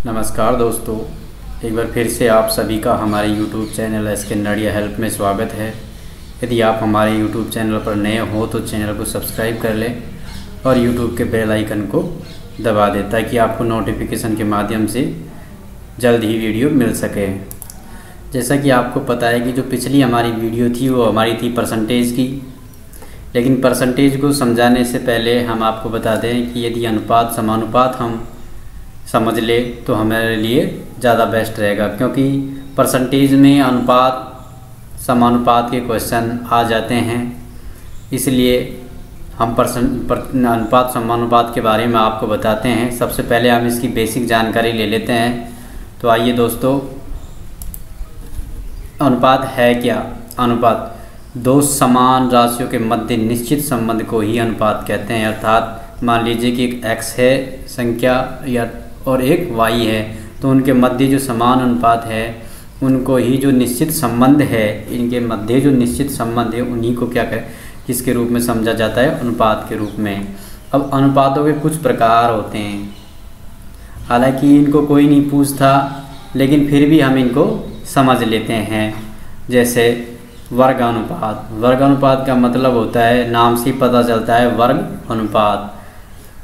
नमस्कार दोस्तों, एक बार फिर से आप सभी का हमारे YouTube channel SK Nadia help में स्वागत है। यदि आप हमारे YouTube चैनल पर नए हो तो चैनल को सब्सक्राइब कर लें और YouTube के बेल आइकन को दबा दें ताकि आपको नोटिफिकेशन के माध्यम से जल्द ही वीडियो मिल सके। जैसा कि आपको पता है कि जो पिछली हमारी वीडियो थी वो हमारी थी परसेंटेज की, लेकिन परसेंटेज को समझाने से पहले हम आपको बता दें कि यदि अनुपात समानुपात हम समझ ले तो हमारे लिए ज़्यादा बेस्ट रहेगा, क्योंकि परसेंटेज में अनुपात समानुपात के क्वेश्चन आ जाते हैं। इसलिए हम अनुपात समानुपात के बारे में आपको बताते हैं। सबसे पहले हम इसकी बेसिक जानकारी ले लेते हैं। तो आइए दोस्तों, अनुपात है क्या? अनुपात दो समान राशियों के मध्य निश्चित संबंध को ही अनुपात कहते हैं। अर्थात मान लीजिए कि एक x है संख्या या और एक y है, तो उनके मध्य जो समान अनुपात है उनको ही जो निश्चित संबंध है, इनके मध्य जो निश्चित संबंध है उन्हीं को क्या किसके रूप में समझा जाता है? अनुपात के रूप में। अब अनुपातों के कुछ प्रकार होते हैं, हालांकि इनको कोई नहीं पूछता लेकिन फिर भी हम इनको समझ लेते हैं। जैसे वर्गानुपात। वर्गानुपात का मतलब होता है, नाम से पता चलता है, वर्ग अनुपात।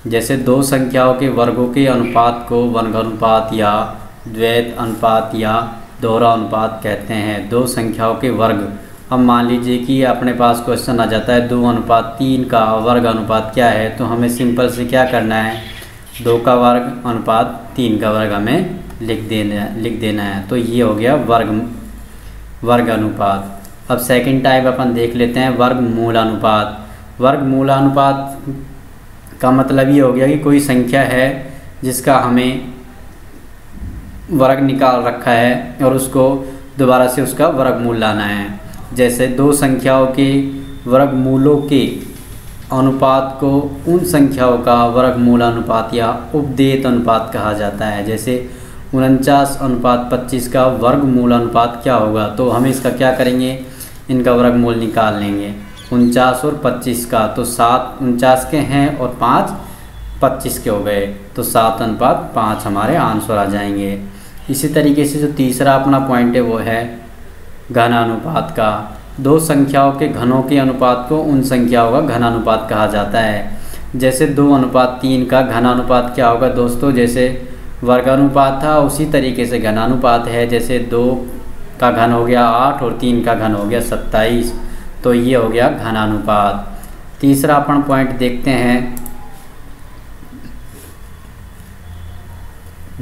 जैसे दो संख्याओं के वर्गों के अनुपात को वर्गानुपात या द्वैत अनुपात या दोहरा अनुपात कहते हैं। दो संख्याओं के वर्ग। अब मान लीजिए कि अपने पास क्वेश्चन आ जाता है 2:3 का वर्ग अनुपात क्या है, तो हमें सिंपल से क्या करना है? 2 का वर्ग अनुपात 3 का वर्ग हमें लिख देना है। तो ये हो गया वर्ग अनुपात। अब सेकंड टाइप अपन देख लेते हैं, वर्गमूलानुपात। वर्गमूलानुपात का मतलब ये हो गया कि कोई संख्या है जिसका हमें वर्ग निकाल रखा है और उसको दोबारा से उसका वर्गमूल लाना है। जैसे दो संख्याओं के वर्गमूलों के अनुपात को उन संख्याओं का वर्गमूलानुपात या उपदेत अनुपात कहा जाता है। जैसे 49:25 का वर्गमूलानुपात क्या होगा? तो हम इसका क्या करेंगे? इनका वर्गमूल निकाल लेंगे। 49 और 25 का, तो 7 49 के हैं और 5 25 के हो गए, तो 7:5 हमारे आंसर आ जाएंगे। इसी तरीके से जो तीसरा अपना पॉइंट है वो है घनानुपात का। दो संख्याओं के घनों के अनुपात को उन संख्याओं का घनानुपात कहा जाता है। जैसे 2:3 का घनानुपात क्या होगा दोस्तों? जैसे वर्गानुपात था उसी तरीके से घनानुपात है। जैसे 2 का घन हो गया 8 और 3 का घन हो गया 27, तो ये हो गया घनानुपात। तीसरा अपन पॉइंट देखते हैं,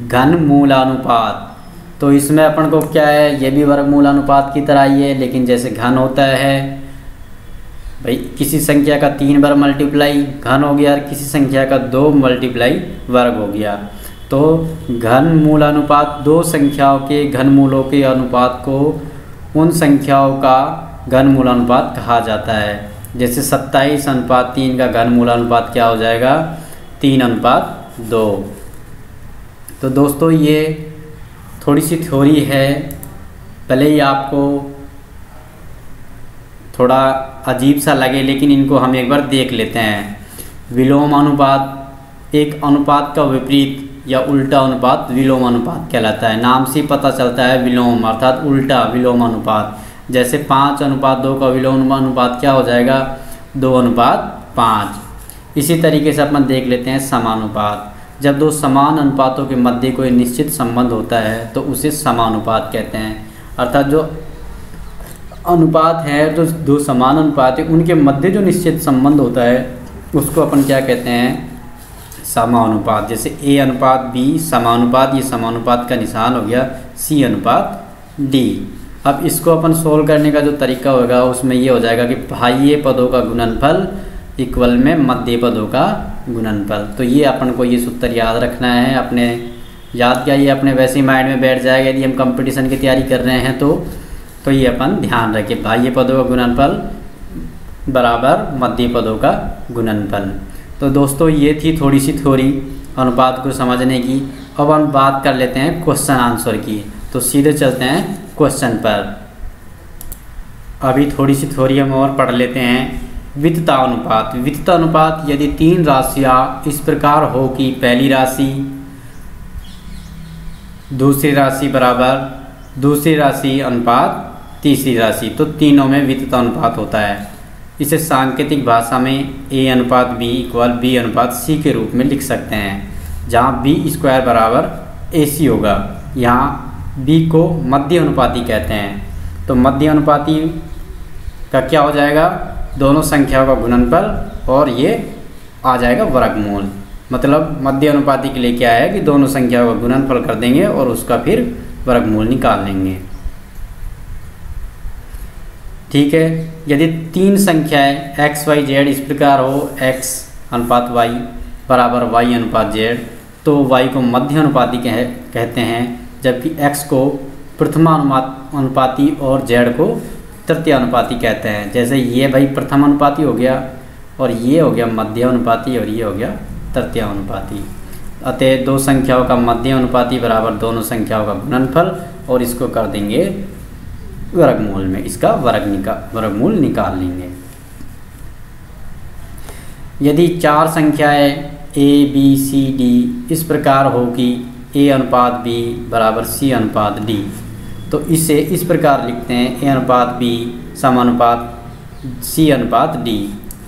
घनमूलानुपात। तो इसमें अपन को क्या है, ये भी वर्गमूलानुपात की तरह ही है, लेकिन जैसे घन होता है भाई किसी संख्या का 3 बार मल्टीप्लाई घन हो गया और किसी संख्या का 2 मल्टीप्लाई वर्ग हो गया। तो घनमूलानुपात दो संख्याओं के घनमूलों के अनुपात को उन संख्याओं का घनमूलानुपात कहा जाता है। जैसे 27:3 का घनमूलानुपात क्या हो जाएगा? 3:2। तो दोस्तों ये थोड़ी सी थ्योरी है, भले ही आपको थोड़ा अजीब सा लगे लेकिन इनको हम एक बार देख लेते हैं। विलोम अनुपात, एक अनुपात का विपरीत या उल्टा अनुपात विलोम अनुपात कहलाता है। नाम से पता चलता है विलोम अर्थात उल्टा विलोम अनुपात। जैसे 5:2 का विलोम अनुपात क्या हो जाएगा? 2:5। इसी तरीके से अपन देख लेते हैं समानुपात। जब दो समान अनुपातों के मध्य कोई निश्चित संबंध होता है तो उसे समानुपात कहते हैं। अर्थात जो अनुपात है, तो दो समान अनुपात है उनके मध्य जो निश्चित संबंध होता है उसको अपन क्या कहते हैं? समानुपात। जैसे A:B समानुपात, ये समानुपात का निशान हो गया C:D। अब इसको अपन सोल्व करने का जो तरीका होगा उसमें ये हो जाएगा कि बाह्य पदों का गुणनफल इक्वल में मध्य पदों का गुणनफल। तो ये अपन को ये सूत्र याद रखना है। अपने याद क्या, ये अपने वैसे ही माइंड में बैठ जाएगा यदि हम कंपटीशन की तैयारी कर रहे हैं तो ये अपन ध्यान रखें, बाह्य पदों का गुणनफल बराबर मध्य पदों का गुणनफल। तो दोस्तों ये थी थोड़ी सी थ्योरी अनुपात को समझने की। अब हम बात कर लेते हैं क्वेश्चन आंसर की। तो सीधे चलते हैं क्वेश्चन पर। अभी थोड़ी सी थ्योरी हम और पढ़ लेते हैं। वित्तता अनुपात। वित्तता अनुपात यदि 3 राशियाँ इस प्रकार हो कि पहली राशि दूसरी राशि बराबर दूसरी राशि अनुपात तीसरी राशि, तो तीनों में वितता अनुपात होता है। इसे सांकेतिक भाषा में A अनुपात B इक्वल B अनुपात C के रूप में लिख सकते हैं, जहाँ B स्क्वायर बराबर AC होगा। यहाँ B को मध्य अनुपाती कहते हैं, तो मध्य अनुपाती का क्या हो जाएगा, दोनों संख्याओं का गुणनफल और ये आ जाएगा वर्गमूल। मतलब मध्य अनुपाती के लिए क्या है कि दोनों संख्याओं का गुणनफल कर देंगे और उसका फिर वर्गमूल निकाल लेंगे। ठीक है, यदि तीन संख्याएं x y z इस प्रकार हो, x अनुपात y बराबर y अनुपात z, तो y को मध्य अनुपाती कहते हैं, जबकि x को प्रथमा अनुपाती और z को तृतीय अनुपाती कहते हैं। जैसे ये भाई प्रथम अनुपाती हो गया और ये हो गया मध्य अनुपाती और ये हो गया तृतीय अनुपाती। अतः दो संख्याओं का मध्य अनुपाती बराबर दोनों संख्याओं का गुणनफल और इसको कर देंगे वर्गमूल में, इसका वर्गमूल निकाल लेंगे। यदि चार संख्याएं a b c d इस प्रकार हो कि a अनुपात b बराबर c अनुपात d, तो इसे इस प्रकार लिखते हैं a अनुपात b समानुपात c अनुपात d।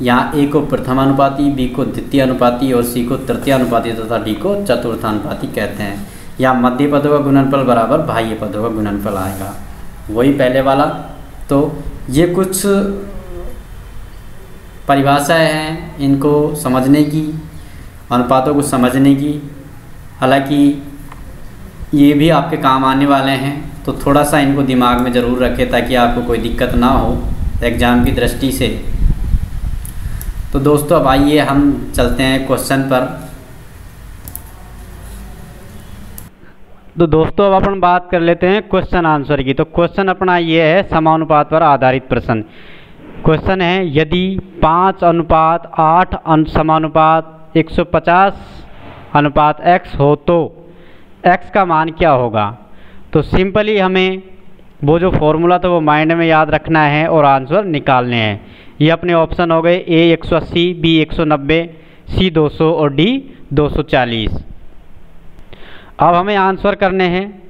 यहाँ a को प्रथम अनुपाती, b को द्वितीय अनुपाती और c को तृतीय अनुपाती तथा d को चतुर्थ अनुपाती कहते हैं। यहाँ मध्य पदों का गुणनफल बराबर बाह्य पदों का गुणनफल आएगा, वही पहले वाला। तो ये कुछ परिभाषाएं हैं इनको समझने की, अनुपातों को समझने की। हालांकि ये भी आपके काम आने वाले हैं, तो थोड़ा सा इनको दिमाग में ज़रूर रखें ताकि आपको कोई दिक्कत ना हो एग्ज़ाम की दृष्टि से। तो दोस्तों अब आइए हम चलते हैं क्वेश्चन पर। तो दोस्तों अब अपन बात कर लेते हैं क्वेश्चन आंसर की। तो क्वेश्चन अपना ये है समानुपात पर आधारित प्रश्न। क्वेश्चन है यदि 5 अनुपात 8 समानुपात 150 अनुपात x हो तो x का मान क्या होगा। तो सिंपली हमें वो जो फॉर्मूला था वो माइंड में याद रखना है और आंसर निकालने हैं। ये अपने ऑप्शन हो गए A 180, B 190, C 200 और D 240। अब हमें आंसर करने हैं,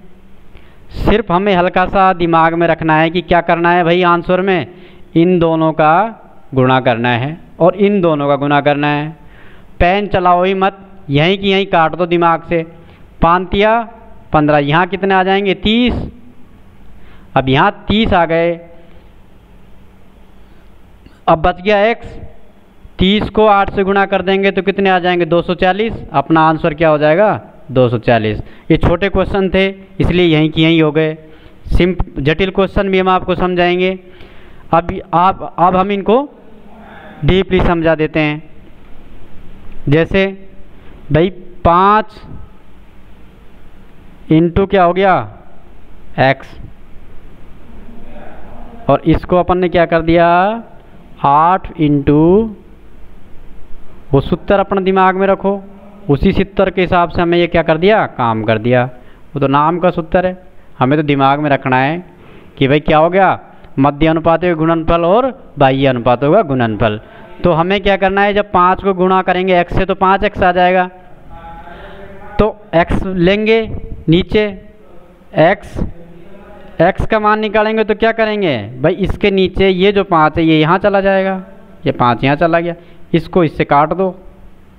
सिर्फ हमें हल्का सा दिमाग में रखना है कि क्या करना है भाई। आंसर में इन दोनों का गुणा करना है और इन दोनों का गुणा करना है। पेन चलाओ ही मत, यहीं की यहीं काट दो दिमाग से। 5 या 15, यहाँ कितने आ जाएंगे 30। अब यहाँ 30 आ गए, अब बच गया x। 30 को 8 से गुणा कर देंगे तो कितने आ जाएंगे 240। अपना आंसर क्या हो जाएगा 240। ये छोटे क्वेश्चन थे इसलिए यहीं की यहीं हो गए। जटिल क्वेश्चन भी हम आपको समझाएंगे। अब हम इनको डीपली समझा देते हैं। जैसे भाई 5 इंटू क्या हो गया x, और इसको अपन ने क्या कर दिया 8 इंटू, वो सूत्र अपना दिमाग में रखो, उसी सूत्र के हिसाब से हमें ये क्या कर दिया काम कर दिया। वो तो नाम का सूत्र है, हमें तो दिमाग में रखना है कि भाई क्या हो गया मध्य अनुपातों का गुणनफल और बाह्य अनुपातों का गुणनफल। तो हमें क्या करना है, जब 5 को गुणा करेंगे x से तो 5x आ जाएगा। तो x लेंगे नीचे, x का मान निकालेंगे तो क्या करेंगे भाई, इसके नीचे ये जो 5 है ये यहाँ चला जाएगा, ये 5 यहाँ चला गया। इसको इससे काट दो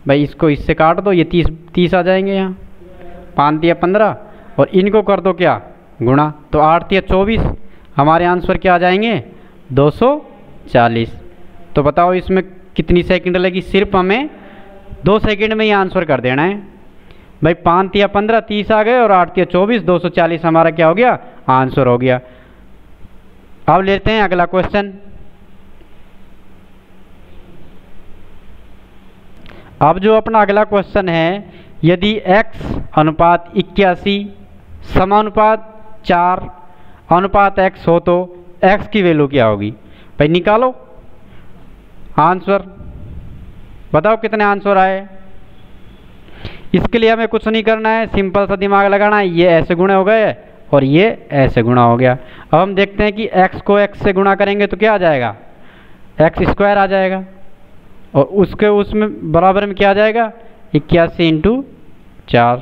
भाई, इसको इससे काट दो, ये 30 आ जाएंगे यहाँ। 5 या 15 और इनको कर दो क्या गुणा, तो 8 या 24, हमारे आंसर क्या आ जाएंगे 240। तो बताओ इसमें कितनी सेकंड लगी, सिर्फ हमें 2 सेकंड में ही आंसर कर देना है भाई। 5 या 15 30 आ गए और 8 या 24 240 हमारा क्या हो गया आंसर हो गया। अब लेते हैं अगला क्वेश्चन। अब जो अपना अगला क्वेश्चन है, यदि x अनुपात 81 समानुपात 4 अनुपात x हो तो x की वैल्यू क्या होगी। भाई निकालो आंसर, बताओ कितने आंसर आए। इसके लिए हमें कुछ नहीं करना है, सिंपल सा दिमाग लगाना है। ये ऐसे गुणे हो गए और ये ऐसे गुणा हो गया। अब हम देखते हैं कि x को x से गुणा करेंगे तो क्या आ जाएगा x स्क्वायर आ जाएगा, और उसमें बराबर में क्या आ जाएगा 81 इंटू 4।